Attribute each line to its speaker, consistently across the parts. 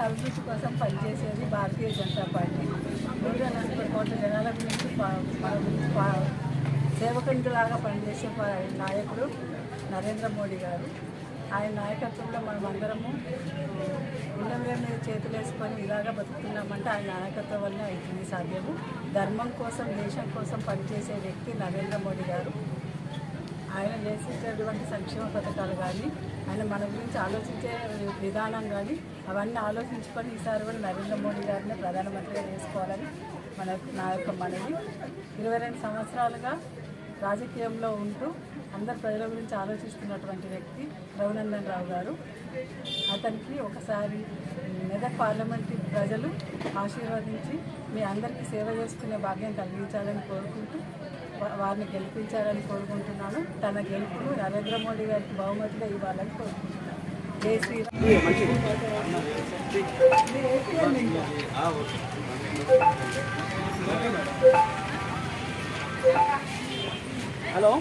Speaker 1: అభివృద్ధి కోసం పనిచేసేది భారతీయ జనతా పార్టీ. 140 కోట్ల జనాల గురించి సేవకునిలాగా పనిచేసే నాయకుడు నరేంద్ర మోడీ గారు. ఆయన నాయకత్వంలో మనమందరము గుండెల మీద చేతులు వేసుకొని ఇలాగా బతుకుతున్నామంటే ఆయన నాయకత్వం వల్ల ఇది సాధ్యము. ధర్మం కోసం, దేశం కోసం పనిచేసే వ్యక్తి నరేంద్ర మోడీ గారు. ఆయన చేసేటటువంటి సంక్షేమ పథకాలు కానీ, ఆయన మన గురించి ఆలోచించే విధానం కానీ అవన్నీ ఆలోచించుకొని ఈసారి కూడా నరేంద్ర మోడీ గారిని ప్రధానమంత్రిగా చేసుకోవాలని నా యొక్క మనవి. 22 సంవత్సరాలుగా రాజకీయంలో ఉంటూ అందరు ప్రజల గురించి ఆలోచిస్తున్నటువంటి వ్యక్తి రఘునందన్ రావు గారు. అతనికి ఒకసారి మెదక్ పార్లమెంట్ ప్రజలు ఆశీర్వదించి మీ అందరికీ సేవ చేసుకునే భాగ్యం కలిగించాలని కోరుకుంటూ వారిని గెలిపించాలని కోరుకుంటున్నాను. తన గెలుపును నరేంద్ర మోడీ గారికి బహుమతిగా ఇవ్వాలని కోరుకుంటున్నాను. జై శ్రీరామ్.
Speaker 2: Hello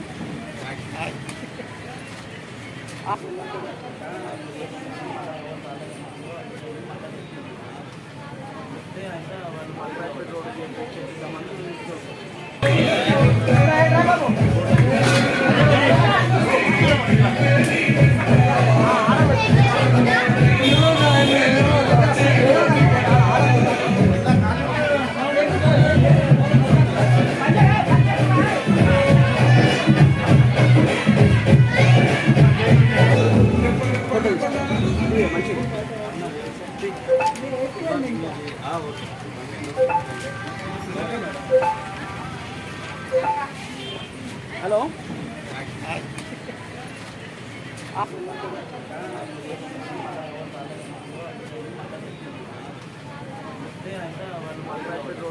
Speaker 2: hello
Speaker 3: road